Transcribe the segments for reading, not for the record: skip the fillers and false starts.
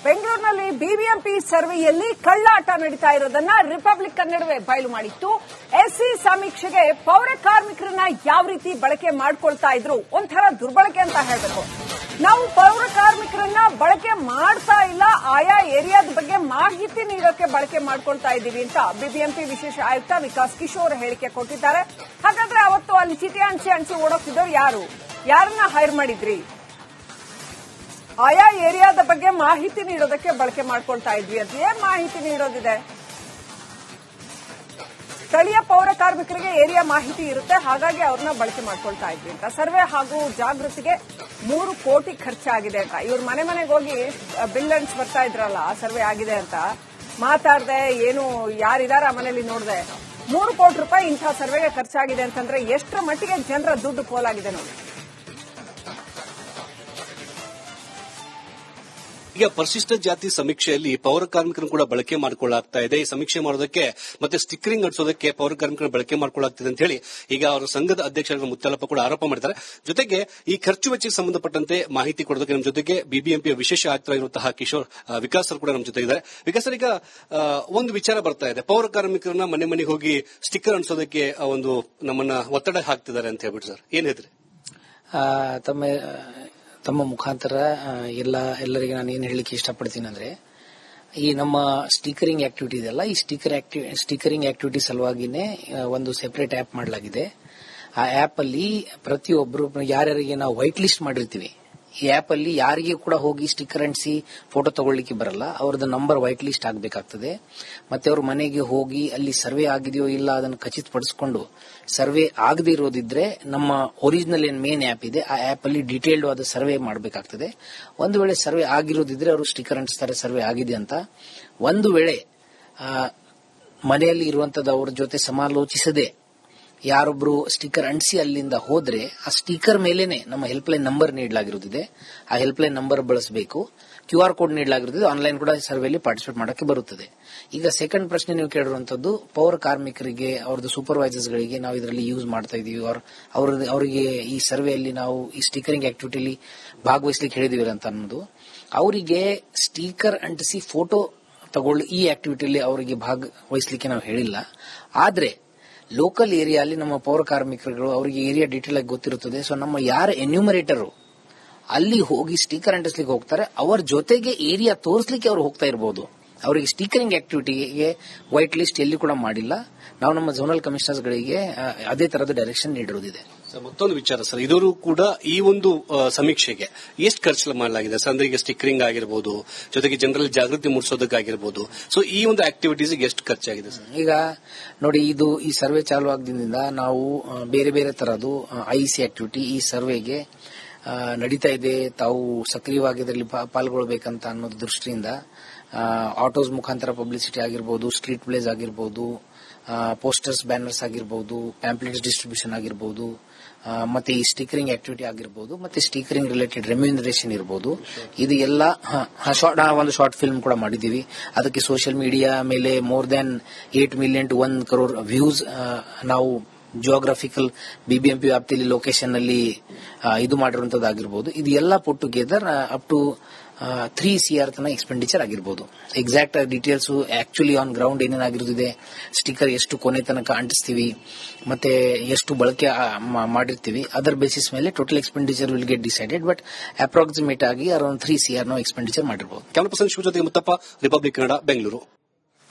ಬೆಂಗಳೂರಿನಲ್ಲಿ ಬಿಬಿಎಂಪಿ ಸರ್ವೆಯಲ್ಲಿ ಕಳ್ಳಾಟ ನಡೀತಾ ಇರೋದನ್ನ ರಿಪಬ್ಲಿಕ್ ಕನ್ನಡವೇ ಬಯಲು ಮಾಡಿತ್ತು. ಎಸ್ಸಿ ಸಮೀಕ್ಷೆಗೆ ಪೌರ ಕಾರ್ಮಿಕರನ್ನ ಯಾವ ರೀತಿ ಬಳಕೆ ಮಾಡ್ಕೊಳ್ತಾ ಇದ್ರು, ಒಂಥರ ದುರ್ಬಳಕೆ ಅಂತ ಹೇಳಬೇಕು. ನಾವು ಪೌರ ಕಾರ್ಮಿಕರನ್ನ ಬಳಕೆ ಮಾಡ್ತಾ ಇಲ್ಲ, ಆಯಾ ಏರಿಯಾದ ಬಗ್ಗೆ ಮಾಹಿತಿ ನೀಡೋಕೆ ಬಳಕೆ ಮಾಡ್ಕೊಳ್ತಾ ಇದ್ದೀವಿ ಅಂತ ಬಿಬಿಎಂಪಿ ವಿಶೇಷ ಆಯುಕ್ತ ವಿಕಾಸ್ ಕಿಶೋರ್ ಹೇಳಿಕೆ ಕೊಟ್ಟಿದ್ದಾರೆ. ಹಾಗಾದ್ರೆ ಅವತ್ತು ಅಲ್ಲಿ ಚೀಟಿ ಅಂಚಿ ಓಡೋಗ್ತಿದ್ದವ್ರು ಯಾರನ್ನ ಹೈರ್ ಮಾಡಿದ್ರಿ? ಆಯಾ ಏರಿಯಾದ ಬಗ್ಗೆ ಮಾಹಿತಿ ನೀಡೋದಕ್ಕೆ ಬಳಕೆ ಮಾಡ್ಕೊಳ್ತಾ ಇದ್ವಿ ಅಂತ. ಏನ್ ಮಾಹಿತಿ ನೀಡೋದಿದೆ? ಸ್ಥಳೀಯ ಪೌರ ಕಾರ್ಮಿಕರಿಗೆ ಏರಿಯಾ ಮಾಹಿತಿ ಇರುತ್ತೆ, ಹಾಗಾಗಿ ಅವ್ರನ್ನ ಬಳಕೆ ಮಾಡ್ಕೊಳ್ತಾ ಇದ್ವಿ ಅಂತ. ಸರ್ವೆ ಹಾಗೂ ಜಾಗೃತಿಗೆ 3 ಕೋಟಿ ಖರ್ಚಾಗಿದೆ ಅಂತ. ಇವ್ರ ಮನೆಗೆ ಹೋಗಿ ಬಿಲ್ ಅಂಟ್ಸ್ ಬರ್ತಾ ಇದ್ರಲ್ಲ, ಸರ್ವೆ ಆಗಿದೆ ಅಂತ ಮಾತಾಡ್ದೆ, ಏನು ಯಾರಿದಾರ ಆ ಮನೆಯಲ್ಲಿ ನೋಡ್ದೆ 3 ಕೋಟಿ ರೂಪಾಯಿ ಇಂಥ ಸರ್ವೆಗೆ ಖರ್ಚಾಗಿದೆ ಅಂತಂದ್ರೆ ಎಷ್ಟರ ಮಟ್ಟಿಗೆ ಜನರ ದುಡ್ಡು ಪೋಲಾಗಿದೆ ನೋಡಿ. ಈಗ ಪರಿಶಿಷ್ಟ ಜಾತಿ ಸಮೀಕ್ಷೆಯಲ್ಲಿ ಪೌರ ಕಾರ್ಮಿಕರನ್ನು ಕೂಡ ಬಳಕೆ ಮಾಡಿಕೊಳ್ಳಲಾಗ್ತಾ ಇದೆ. ಈ ಸಮೀಕ್ಷೆ ಮಾಡೋದಕ್ಕೆ ಮತ್ತೆ ಸ್ಟಿಕ್ಕರಿಂಗ್ ಅಂಟಿಸೋದಕ್ಕೆ ಪೌರ ಕಾರ್ಮಿಕರನ್ನು ಬಳಕೆ ಮಾಡಿಕೊಳ್ಳಲಾಗ್ತಿದೆ ಅಂತ ಹೇಳಿ ಈಗ ಅವರ ಸಂಘದ ಅಧ್ಯಕ್ಷರಾದ ಮುತ್ತಲಪ್ಪ ಕೂಡ ಆರೋಪ ಮಾಡಿದ್ದಾರೆ. ಜೊತೆಗೆ ಈ ಖರ್ಚು ವೆಚ್ಚಕ್ಕೆ ಸಂಬಂಧಪಟ್ಟಂತೆ ಮಾಹಿತಿ ಕೊಡೋದಕ್ಕೆ ನಮ್ಮ ಜೊತೆಗೆ ಬಿಬಿಎಂಪಿಯ ವಿಶೇಷ ಆಯುಕ್ತರಾಗಿರುವಂತಹ ಕಿಶೋರ್ ವಿಕಾಸ್ ಸರ್ ಕೂಡ ನಮ್ಮ ಜೊತೆ ಇದ್ದಾರೆ. ವಿಕಾಸ್ ಸರ್, ಈಗ ಒಂದು ವಿಚಾರ ಬರ್ತಾ ಇದೆ, ಪೌರ ಕಾರ್ಮಿಕರನ್ನ ಮನೆಗೆ ಹೋಗಿ ಸ್ಟಿಕ್ಕರ್ ಅಂಟಿಸೋದಕ್ಕೆ ಒಂದು ನಮ್ಮನ್ನ ಒತ್ತಡ ಹಾಕ್ತಿದ್ದಾರೆ ಅಂತ ಹೇಳ್ಬಿಟ್ಟು ಸರ್, ಏನ್ ಹೇಳಿದ್ರಿ? ತಮ್ಮ ಮುಖಾಂತರ ಎಲ್ಲರಿಗೆ ನಾನು ಏನು ಹೇಳಲಿಕ್ಕೆ ಇಷ್ಟಪಡ್ತೀನಿ ಅಂದ್ರೆ, ಈ ನಮ್ಮ ಸ್ಟಿಕರಿಂಗ್ ಆಕ್ಟಿವಿಟಿ ಇದೆಲ್ಲ, ಈ ಸ್ಟಿಕರಿಂಗ್ ಆಕ್ಟಿವಿಟಿ ಸಲುವಾಗಿನೇ ಒಂದು ಸೆಪರೇಟ್ ಆಪ್ ಮಾಡಲಾಗಿದೆ. ಆ ಆಪ್ ಅಲ್ಲಿ ಪ್ರತಿಯೊಬ್ಬರು ಯಾರ್ಯಾರಿಗೆ ನಾವು ವೈಟ್ ಲಿಸ್ಟ್ ಮಾಡಿರ್ತೀವಿ, ಈ ಆಪ್ ಅಲ್ಲಿ ಯಾರಿಗೆ ಕೂಡ ಹೋಗಿ ಸ್ಟಿಕ್ಕರ್ ಅಂಟಿಸಿ ಫೋಟೋ ತಗೊಳ್ಳಿಕ್ಕೆ ಬರಲ್ಲ, ಅವ್ರದ್ದು ನಂಬರ್ ವೈಟ್ ಲಿಸ್ಟ್ ಆಗಬೇಕಾಗ್ತದೆ. ಮತ್ತೆ ಅವ್ರ ಮನೆಗೆ ಹೋಗಿ ಅಲ್ಲಿ ಸರ್ವೆ ಆಗಿದೆಯೋ ಇಲ್ಲ ಅದನ್ನು ಖಚಿತಪಡಿಸಿಕೊಂಡು, ಸರ್ವೆ ಆಗದೆ ಇರೋದಿದ್ರೆ ನಮ್ಮ ಒರಿಜಿನಲ್ ಏನ್ ಮೇನ್ ಆಪ್ ಇದೆ ಆ ಆಪ್ ಅಲ್ಲಿ ಡೀಟೇಲ್ಡ್ ಆದ ಸರ್ವೆ ಮಾಡಬೇಕಾಗ್ತದೆ. ಒಂದು ವೇಳೆ ಸರ್ವೆ ಆಗಿರೋದಿದ್ರೆ ಅವರು ಸ್ಟಿಕ್ಕರ್ ಅಂಟಿಸ್ತಾರೆ ಸರ್ವೆ ಆಗಿದೆ ಅಂತ. ಒಂದು ವೇಳೆ ಮನೆಯಲ್ಲಿ ಇರುವಂತದ್ದು ಅವ್ರ ಜೊತೆ ಸಮಾಲೋಚಿಸದೆ ಯಾರೊಬ್ರು ಸ್ಟಿಕ್ಕರ್ ಅಂಟಿಸಿ ಅಲ್ಲಿಂದ ಹೋದ್ರೆ ಆ ಸ್ಟಿಕ್ಕರ್ ಮೇಲೇನೆ ನಮ್ಮ ಹೆಲ್ಪ್ಲೈನ್ ನಂಬರ್ ನೀಡಲಾಗಿರುತ್ತದೆ, ಆ ಹೆಲ್ಪ್ಲೈನ್ ನಂಬರ್ ಬಳಸಬೇಕು. QR ಕೋಡ್ ನೀಡಲಾಗಿರುತ್ತದೆ, ಆನ್ಲೈನ್ ಕೂಡ ಸರ್ವೆಯಲ್ಲಿ ಪಾರ್ಟಿಸಿಪೇಟ್ ಮಾಡಕ್ಕೆ ಬರುತ್ತದೆ. ಈಗ ಸೆಕೆಂಡ್ ಪ್ರಶ್ನೆ ನೀವು ಕೇಳಿರುವಂತದ್ದು, ಪೌರ ಕಾರ್ಮಿಕರಿಗೆ ಅವ್ರದ್ದು ಸೂಪರ್ವೈಸರ್ಸ್ ಗಳಿಗೆ ನಾವು ಇದರಲ್ಲಿ ಯೂಸ್ ಮಾಡ್ತಾ ಇದೀವಿ, ಅವರಿಗೆ ಈ ಸರ್ವೆಯಲ್ಲಿ ನಾವು ಈ ಸ್ಟಿಕ್ಕರಿಂಗ್ ಆಕ್ಟಿವಿಟಿಯಲ್ಲಿ ಭಾಗವಹಿಸಲಿಕ್ಕೆ ಹೇಳಿದೀವಿ ಅಂತ ಅನ್ನೋದು. ಅವರಿಗೆ ಸ್ಟಿಕ್ಕರ್ ಅಂಟಿಸಿ ಫೋಟೋ ತಗೊಳ್ಳಿ ಈ ಆಕ್ಟಿವಿಟಿಯಲ್ಲಿ ಅವರಿಗೆ ಭಾಗವಹಿಸಲಿಕ್ಕೆ ನಾವು ಹೇಳಿಲ್ಲ. ಆದ್ರೆ ಲೋಕಲ್ ಏರಿಯಾದಲ್ಲಿ ನಮ್ಮ ಪೌರ ಕಾರ್ಮಿಕರುಗಳು ಅವರಿಗೆ ಏರಿಯಾ ಡೀಟೇಲ್ ಆಗಿ ಗೊತ್ತಿರುತ್ತದೆ. ಸೊ ನಮ್ಮ ಯಾರ ಎನ್ಯೂಮರೇಟರ್ ಅಲ್ಲಿ ಹೋಗಿ ಸ್ಟಿಕ್ಕರ್ ಅಂಟಿಸ್ಲಿಕ್ಕೆ ಹೋಗ್ತಾರೆ, ಅವರ ಜೊತೆಗೆ ಏರಿಯಾ ತೋರಿಸಲಿಕ್ಕೆ ಅವರು ಹೋಗ್ತಾ ಇರಬಹುದು. ಅವರಿಗೆ ಸ್ಟಿಕ್ಕರಿಂಗ್ ಆಕ್ಟಿವಿಟಿಗೆ ವೈಟ್ ಲಿಸ್ಟ್ ಎಲ್ಲಿ ಕೂಡ ಮಾಡಿಲ್ಲ. ನಾವು ನಮ್ಮ ಝೋನಲ್ ಕಮಿಷನರ್ಸ್ ಗಳಿಗೆ ಅದೇ ತರದ ಡೈರೆಕ್ಷನ್ ನೀಡಿರುವುದಿದೆ. ಮತ್ತೊಂದು ವಿಚಾರ ಸರ್, ಇದರೂ ಕೂಡ ಈ ಒಂದು ಸಮೀಕ್ಷೆಗೆ ಎಷ್ಟು ಖರ್ಚು ಮಾಡಲಾಗಿದೆ ಸರ್? ಅಂದ್ರೆ ಈಗ ಸ್ಟಿಕ್ಕರಿಂಗ್ ಆಗಿರಬಹುದು, ಜೊತೆಗೆ ಜನರಲ್ಲಿ ಜಾಗೃತಿ ಮೂಡಿಸೋದಕ್ಕಾಗಿರ್ಬೋದು. ಸೊ ಈ ಒಂದು ಆಕ್ಟಿವಿಟೀಸ್ ಎಷ್ಟು ಖರ್ಚಾಗಿದೆ ಸರ್? ಈಗ ನೋಡಿ, ಈ ಸರ್ವೆ ಚಾಲು ಆಗದಿಂದ ನಾವು ಬೇರೆ ಬೇರೆ ತರದ್ದು IEC ಆಕ್ಟಿವಿಟಿ ಈ ಸರ್ವೆಗೆ ನಡೀತಾ ಇದೆ. ತಾವು ಸಕ್ರಿಯವಾಗಿ ಇದರಲ್ಲಿ ಪಾಲ್ಗೊಳ್ಬೇಕಂತ ಅನ್ನೋದು ದೃಷ್ಟಿಯಿಂದ ಆಟೋಸ್ ಮುಖಾಂತರ ಪಬ್ಲಿಸಿಟಿ ಆಗಿರ್ಬೋದು, ಸ್ಟ್ರೀಟ್ ಪ್ಲೇಸ್ ಆಗಿರ್ಬೋದು, ಪೋಸ್ಟರ್ಸ್ ಬ್ಯಾನರ್ಸ್ ಆಗಿರ್ಬೋದು, ಪ್ಯಾಂಪ್ಲೆಟ್ಸ್ ಡಿಸ್ಟ್ರಿಬ್ಯೂಷನ್ ಆಗಿರ್ಬೋದು, ಮತ್ತೆ ಈ ಸ್ಟಿಕರಿಂಗ್ ಆಕ್ಟಿವಿಟಿ ಆಗಿರ್ಬೋದು, ಮತ್ತೆ ಸ್ಟಿಕರಿಂಗ್ ರಿಲೇಟೆಡ್ ರೆಮ್ಯೂನರೇಷನ್ ಇರಬಹುದು. ಇದು ಎಲ್ಲ ಒಂದು ಶಾರ್ಟ್ ಫಿಲ್ಮ್ ಕೂಡ ಮಾಡಿದೀವಿ. ಅದಕ್ಕೆ ಸೋಷಿಯಲ್ ಮೀಡಿಯಾ ಮೇಲೆ more than 8 million to 1 crore views ನಾವು ಜಿಯೋಗ್ರಫಿಕಲ್ ಬಿಬಿಎಂಪಿ ವ್ಯಾಪ್ತಿಯಲ್ಲಿ ಲೊಕೇಶನ್ ಅಲ್ಲಿ ಇದು ಮಾಡಿರುವಂತದ್ದಾಗಿರ್ಬೋದು. ಇದು ಎಲ್ಲ put together up to 3 CR ತನ ಎಕ್ಸ್ಪೆಂಡಿಚರ್ ಆಗಿರ್ಬೋದು. Exact details actually on ground ಏನೇನಾಗಿರುತ್ತದೆ, ಸ್ಟಿಕ್ಕರ್ ಎಷ್ಟು ಕೊನೆ ತನಕ ಅಂಟಿಸ್ತೀವಿ, ಮತ್ತೆ ಎಷ್ಟು ಬಳಕೆ ಮಾಡಿರ್ತೀವಿ, ಅದರ ಬೇಸಿಸ್ ಮೇಲೆ total expenditure will get decided. But approximate ಆಗಿ ಅರೌಂಡ್ 3 CR ನಾವು ಎಕ್ಸ್ಪೆಂಡಿಚರ್ ಮಾಡಿರ್ಬೋದು. ಕ್ಯಾಮರಾ ಪರ್ಸನ್ ಶಿವ ಜೊತೆಗೆ ಮುತ್ತಪ್ಪ, ರಿಪಬ್ಲಿಕ್ ಕನ್ನಡ, ಬೆಂಗಳೂರು.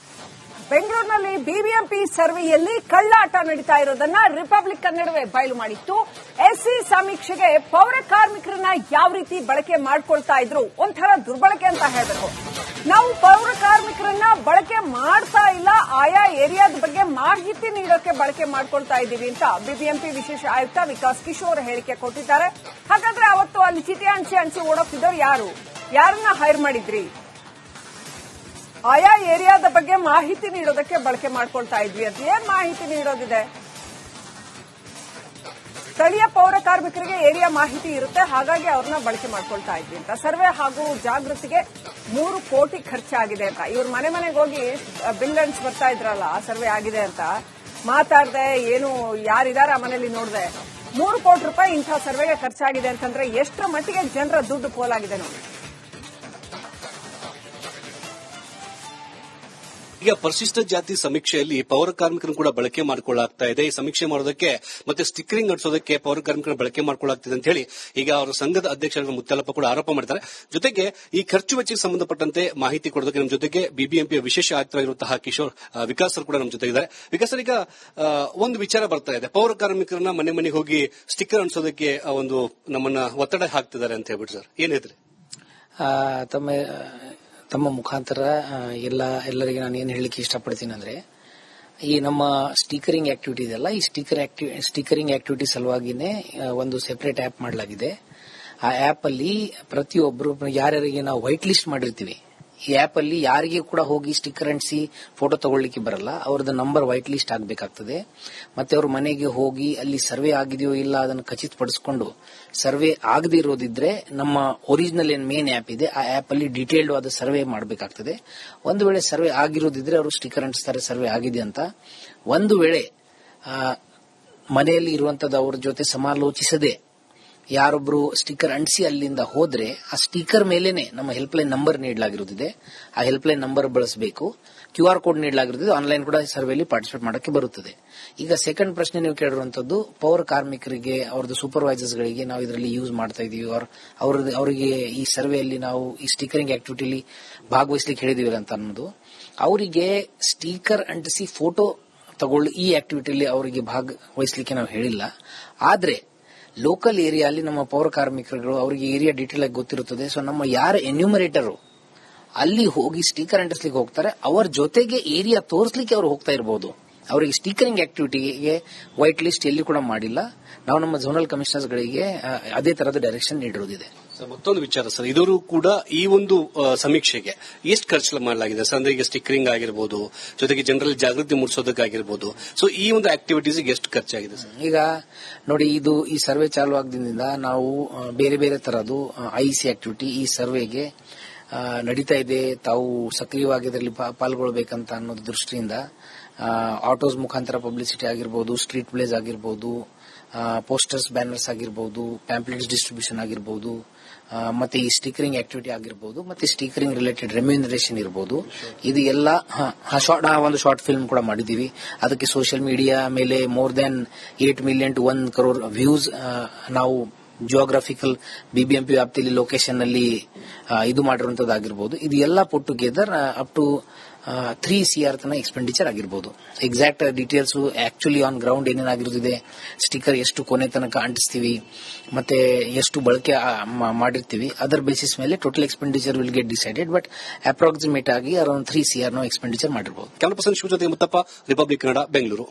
ಬೆಂಗಳೂರಿನಲ್ಲಿ ಬಿಬಿಎಂಪಿ ಸರ್ವೆಯಲ್ಲಿ ಕಳ್ಳಾಟ ನಡೀತಾ ಇರೋದನ್ನ ರಿಪಬ್ಲಿಕ್ ಕನ್ನಡವೇ ಬಯಲು ಮಾಡಿತ್ತು. ಎಸ್ಸಿ ಸಮೀಕ್ಷೆಗೆ ಪೌರ ಕಾರ್ಮಿಕರನ್ನ ಯಾವ ರೀತಿ ಬಳಕೆ ಮಾಡ್ಕೊಳ್ತಾ ಇದ್ರು, ಒಂಥರ ದುರ್ಬಳಕೆ ಅಂತ ಹೇಳಬೇಕು. ನಾವು ಪೌರ ಕಾರ್ಮಿಕರನ್ನ ಬಳಕೆ ಮಾಡ್ತಾ ಇಲ್ಲ, ಆಯಾ ಏರಿಯಾದ ಬಗ್ಗೆ ಮಾಹಿತಿ ನೀಡೋಕೆ ಬಳಕೆ ಮಾಡ್ಕೊಳ್ತಾ ಇದ್ದೀವಿ ಅಂತ ಬಿಬಿಎಂಪಿ ವಿಶೇಷ ಆಯುಕ್ತ ವಿಕಾಸ್ ಕಿಶೋರ್ ಹೇಳಿಕೆ ಕೊಟ್ಟಿದ್ದಾರೆ. ಹಾಗಾದ್ರೆ ಅವತ್ತು ಅಲ್ಲಿ ಚೀಟಿ ಅಂಚಿ ಓಡೋಗ್ತಿದ್ದವ್ರು ಯಾರನ್ನ ಹೈರ್ ಮಾಡಿದ್ರಿ? ಆಯಾ ಏರಿಯಾದ ಬಗ್ಗೆ ಮಾಹಿತಿ ನೀಡೋದಕ್ಕೆ ಬಳಕೆ ಮಾಡ್ಕೊಳ್ತಾ ಇದ್ವಿ ಅಂತ. ಏನ್ ಮಾಹಿತಿ ನೀಡೋದಿದೆ? ಸ್ಥಳೀಯ ಪೌರ ಕಾರ್ಮಿಕರಿಗೆ ಏರಿಯಾ ಮಾಹಿತಿ ಇರುತ್ತೆ, ಹಾಗಾಗಿ ಅವ್ರನ್ನ ಬಳಕೆ ಮಾಡ್ಕೊಳ್ತಾ ಇದ್ವಿ ಅಂತ. ಸರ್ವೆ ಹಾಗೂ ಜಾಗೃತಿಗೆ 3 ಕೋಟಿ ಖರ್ಚಾಗಿದೆ ಅಂತ. ಇವ್ರ ಮನೆಗೆ ಹೋಗಿ ಬಿಲ್ ಅಂಟ್ಸ್ ಬರ್ತಾ ಇದ್ರಲ್ಲ, ಸರ್ವೆ ಆಗಿದೆ ಅಂತ ಮಾತಾಡ್ದೆ, ಏನು ಯಾರಿದಾರ ಆ ಮನೆಯಲ್ಲಿ ನೋಡ್ದೆ 3 ಕೋಟಿ ರೂಪಾಯಿ ಇಂಥ ಸರ್ವೆಗೆ ಖರ್ಚಾಗಿದೆ ಅಂತಂದ್ರೆ ಎಷ್ಟರ ಮಟ್ಟಿಗೆ ಜನರ ದುಡ್ಡು ಪೋಲಾಗಿದೆ ನೋಡಿ. ಈಗ ಪರಿಶಿಷ್ಟ ಜಾತಿ ಸಮೀಕ್ಷೆಯಲ್ಲಿ ಪೌರ ಕಾರ್ಮಿಕರನ್ನು ಕೂಡ ಬಳಕೆ ಮಾಡಿಕೊಳ್ಳಲಾಗ್ತಾ ಇದೆ. ಈ ಸಮೀಕ್ಷೆ ಮಾಡೋದಕ್ಕೆ ಮತ್ತೆ ಸ್ಟಿಕ್ಕರಿಂಗ್ ಅಂಟಿಸೋದಕ್ಕೆ ಪೌರ ಕಾರ್ಮಿಕರನ್ನು ಬಳಕೆ ಮಾಡಿಕೊಳ್ಳಲಾಗ್ತಿದೆ ಅಂತ ಹೇಳಿ ಈಗ ಅವರ ಸಂಘದ ಅಧ್ಯಕ್ಷರಾದ ಮುತ್ತಲಪ್ಪ ಕೂಡ ಆರೋಪ ಮಾಡಿದ್ದಾರೆ. ಜೊತೆಗೆ ಈ ಖರ್ಚು ವೆಚ್ಚಕ್ಕೆ ಸಂಬಂಧಪಟ್ಟಂತೆ ಮಾಹಿತಿ ಕೊಡೋದಕ್ಕೆ ನಮ್ಮ ಜೊತೆಗೆ ಬಿಬಿಎಂಪಿಯ ವಿಶೇಷ ಆಯುಕ್ತರಾಗಿರುವಂತಹ ಕಿಶೋರ್ ವಿಕಾಸ್ ಸರ್ ಕೂಡ ನಮ್ಮ ಜೊತೆಗಿದ್ದಾರೆ. ವಿಕಾಸ್ ಸರ್, ಈಗ ಒಂದು ವಿಚಾರ ಬರ್ತಾ ಇದೆ, ಪೌರ ಕಾರ್ಮಿಕರನ್ನ ಮನೆ ಮನೆಗೆ ಹೋಗಿ ಸ್ಟಿಕ್ಕರ್ ಅಂಟಿಸೋದಕ್ಕೆ ಒಂದು ನಮ್ಮನ್ನ ಒತ್ತಡ ಹಾಕ್ತಿದ್ದಾರೆ ಅಂತ ಹೇಳ್ಬಿಟ್ಟು ಸರ್, ಏನ್ ಹೇಳ್ತೀರಿ? ತಮ್ಮ ಮುಖಾಂತರ ಎಲ್ಲರಿಗೆ ನಾನು ಏನು ಹೇಳಲಿಕ್ಕೆ ಇಷ್ಟಪಡ್ತೀನಿ ಅಂದ್ರೆ, ಈ ನಮ್ಮ ಸ್ಟಿಕರಿಂಗ್ ಆಕ್ಟಿವಿಟಿ ಇದೆಲ್ಲ, ಈ ಸ್ಟಿಕರಿಂಗ್ ಆಕ್ಟಿವಿಟಿ ಸಲುವಾಗಿನೇ ಒಂದು ಸೆಪರೇಟ್ ಆಪ್ ಮಾಡಲಾಗಿದೆ. ಆ ಆಪ್ ಅಲ್ಲಿ ಪ್ರತಿಯೊಬ್ಬರು ಯಾರ್ಯಾರಿಗೆ ನಾವು ವೈಟ್ ಲಿಸ್ಟ್ ಮಾಡಿರ್ತೀವಿ, ಈ ಆಪ್ ಅಲ್ಲಿ ಯಾರಿಗೆ ಕೂಡ ಹೋಗಿ ಸ್ಟಿಕ್ಕರ್ ಅಂಟಿಸಿ ಫೋಟೋ ತಗೊಳ್ಳಿಕ್ಕೆ ಬರಲ್ಲ. ಅವ್ರದ್ದು ನಂಬರ್ ವೈಟ್ ಲಿಸ್ಟ್ ಆಗಬೇಕಾಗ್ತದೆ. ಮತ್ತೆ ಅವ್ರ ಮನೆಗೆ ಹೋಗಿ ಅಲ್ಲಿ ಸರ್ವೆ ಆಗಿದೆಯೋ ಇಲ್ಲ ಅದನ್ನು ಖಚಿತಪಡಿಸಿಕೊಂಡು, ಸರ್ವೆ ಆಗದೆ ಇರೋದಿದ್ರೆ ನಮ್ಮ ಒರಿಜಿನಲ್ ಏನ್ ಮೇನ್ ಆಪ್ ಇದೆ ಆ ಆಪ್ ಅಲ್ಲಿ ಡೀಟೇಲ್ಡ್ ಆದ ಸರ್ವೆ ಮಾಡಬೇಕಾಗ್ತದೆ. ಒಂದು ವೇಳೆ ಸರ್ವೆ ಆಗಿರೋದಿದ್ರೆ ಅವರು ಸ್ಟಿಕ್ಕರ್ ಅಂಟಿಸ್ತಾರೆ ಸರ್ವೆ ಆಗಿದೆ ಅಂತ. ಒಂದು ವೇಳೆ ಮನೆಯಲ್ಲಿ ಇರುವಂತದ್ದು ಅವ್ರ ಜೊತೆ ಸಮಾಲೋಚಿಸದೆ ಯಾರೊಬ್ರು ಸ್ಟಿಕ್ಕರ್ ಅಂಟಿಸಿ ಅಲ್ಲಿಂದ ಹೋದ್ರೆ ಆ ಸ್ಟಿಕ್ಕರ್ ಮೇಲೇನೆ ನಮ್ಮ ಹೆಲ್ಪ್ಲೈನ್ ನಂಬರ್ ನೀಡಲಾಗಿರುತ್ತದೆ. ಆ ಹೆಲ್ಪ್ಲೈನ್ ನಂಬರ್ ಬಳಸಬೇಕು. QR ಕೋಡ್ ನೀಡಲಾಗಿರುತ್ತದೆ. ಆನ್ಲೈನ್ ಕೂಡ ಸರ್ವೆಯಲ್ಲಿ ಪಾರ್ಟಿಸಿಪೇಟ್ ಮಾಡಕ್ಕೆ ಬರುತ್ತದೆ. ಈಗ ಸೆಕೆಂಡ್ ಪ್ರಶ್ನೆ ನೀವು ಕೇಳಿರುವಂತದ್ದು, ಪೌರ ಕಾರ್ಮಿಕರಿಗೆ ಅವ್ರದ್ದು ಸೂಪರ್ವೈಸರ್ಸ್ ಗಳಿಗೆ ನಾವು ಇದರಲ್ಲಿ ಯೂಸ್ ಮಾಡ್ತಾ ಇದೀವಿ, ಅವರಿಗೆ ಈ ಸರ್ವೆಯಲ್ಲಿ ನಾವು ಈ ಸ್ಟಿಕರಿಂಗ್ ಆಕ್ಟಿವಿಟಿಲಿ ಭಾಗವಹಿಸಲಿಕ್ಕೆ ಹೇಳಿದೀವಿ ಅಂತ ಅನ್ನೋದು. ಅವರಿಗೆ ಸ್ಟಿಕ್ಕರ್ ಅಂಟಿಸಿ ಫೋಟೋ ತಗೊಳ್ಳಿ ಈ ಆಕ್ಟಿವಿಟಿಯಲ್ಲಿ ಅವರಿಗೆ ಭಾಗವಹಿಸಲಿಕ್ಕೆ ನಾವು ಹೇಳಿಲ್ಲ. ಆದ್ರೆ ಲೋಕಲ್ ಏರಿಯಾ ಅಲ್ಲಿ ನಮ್ಮ ಪೌರ ಕಾರ್ಮಿಕರುಗಳು ಅವರಿಗೆ ಏರಿಯಾ ಡೀಟೇಲ್ ಆಗಿ ಗೊತ್ತಿರುತ್ತದೆ. ಸೊ ನಮ್ಮ ಯಾರ ಎನ್ಯೂಮರೇಟರ್ ಅಲ್ಲಿ ಹೋಗಿ ಸ್ಟಿಕ್ಕರ್ ಅಂಟಿಸ್ಲಿಕ್ಕೆ ಹೋಗ್ತಾರೆ, ಅವರ ಜೊತೆಗೆ ಏರಿಯಾ ತೋರಿಸಲಿಕ್ಕೆ ಅವರು ಹೋಗ್ತಾ ಇರಬಹುದು. ಅವರಿಗೆ ಸ್ಟಿಕರಿಂಗ್ ಆಕ್ಟಿವಿಟಿಗೆ ವೈಟ್ ಲಿಸ್ಟ್ ಎಲ್ಲಿ ಕೂಡ ಮಾಡಿಲ್ಲ. ನಾವು ನಮ್ಮ ಝೋನಲ್ ಕಮಿಷನರ್ಸ್ ಗಳಿಗೆ ಅದೇ ತರಹದ ಡೈರೆಕ್ಷನ್ ನೀಡಿರುವುದಿದೆ. ಮತ್ತೊಂದು ವಿಚಾರ ಸರ್, ಇದರೂ ಕೂಡ ಈ ಒಂದು ಸಮೀಕ್ಷೆಗೆ ಎಷ್ಟು ಖರ್ಚು ಮಾಡಲಾಗಿದೆ ಸರ್? ಅಂದ್ರೆ ಈಗ ಸ್ಟಿಕ್ಕರಿಂಗ್ ಆಗಿರ್ಬೋದು, ಜೊತೆಗೆ ಜನರಲ್ಲಿ ಜಾಗೃತಿ ಮೂಡಿಸೋದಕ್ಕಾಗಿರ್ಬೋದು, ಸೊ ಈ ಒಂದು ಆಕ್ಟಿವಿಟೀಸ್ ಎಷ್ಟು ಖರ್ಚಾಗಿದೆ ಸರ್? ಈಗ ನೋಡಿ, ಈ ಸರ್ವೆ ಚಾಲು ಆಗದಿಂದ ನಾವು ಬೇರೆ ಬೇರೆ ತರಹದ್ದು IC ಆಕ್ಟಿವಿಟಿ ಈ ಸರ್ವೆಗೆ ನಡೀತಾ ಇದೆ. ತಾವು ಸಕ್ರಿಯವಾಗಿ ಇದರಲ್ಲಿ ಪಾಲ್ಗೊಳ್ಬೇಕಂತ ಅನ್ನೋದು ದೃಷ್ಟಿಯಿಂದ ಆಟೋಸ್ ಮುಖಾಂತರ ಪಬ್ಲಿಸಿಟಿ ಆಗಿರ್ಬೋದು, ಸ್ಟ್ರೀಟ್ ಪ್ಲೇಸ್ ಆಗಿರ್ಬೋದು, ಪೋಸ್ಟರ್ಸ್ ಬ್ಯಾನರ್ಸ್ ಆಗಿರ್ಬೋದು, ಪ್ಯಾಂಪ್ಲೆಟ್ಸ್ ಡಿಸ್ಟ್ರಿಬ್ಯೂಷನ್ ಆಗಿರ್ಬೋದು, ಮತ್ತೆ ಈ ಸ್ಟಿಕರಿಂಗ್ ಆಕ್ಟಿವಿಟಿ ಆಗಿರ್ಬೋದು, ಮತ್ತೆ ಸ್ಟಿಕರಿಂಗ್ ರಿಲೇಟೆಡ್ ರೆಮ್ಯೂನರೇಷನ್ ಇರಬಹುದು. ಇದು ಎಲ್ಲ ಒಂದು ಶಾರ್ಟ್ ಫಿಲ್ಮ್ ಕೂಡ ಮಾಡಿದೀವಿ. ಅದಕ್ಕೆ ಸೋಷಿಯಲ್ ಮೀಡಿಯಾ ಮೇಲೆ more than 8 million to 1 crore views ನಾವು ಜಿಯೋಗ್ರಾಫಿಕಲ್ BBMP ವ್ಯಾಪ್ತಿಯಲ್ಲಿ ಲೊಕೇಶನ್ ನಲ್ಲಿ ಇದು ಮಾಡಿರುವಂತದ್ದಾಗಿರ್ಬೋದು. ಇದು ಎಲ್ಲ put together up to 3 CR ತನ ಎಕ್ಸ್ಪೆಂಡಿಚರ್ ಆಗಿರ್ಬೋದು. Exact details actually on ground ಏನೇನಾಗಿರುತ್ತದೆ, ಸ್ಟಿಕ್ಕರ್ ಎಷ್ಟು ಕೊನೆ ತನಕ ಅಂಟಿಸ್ತೀವಿ, ಮತ್ತೆ ಎಷ್ಟು ಬಳಕೆ ಮಾಡಿರ್ತೀವಿ, ಅದರ ಬೇಸಿಸ್ ಮೇಲೆ total expenditure will get decided. But approximate ಆಗಿ ಅರೌಂಡ್ 3 CR ನಾವು ಎಕ್ಸ್ಪೆಂಡಿಚರ್ ಮಾಡಿರ್ಬೋದು. ಕ್ಯಾಮರಾ ಪರ್ಸನ್ ಶಿವ ಜೊತೆ ಮುತ್ತಪ್ಪ, ರಿಪಬ್ಲಿಕ್ ಕನ್ನಡ, ಬೆಂಗಳೂರು.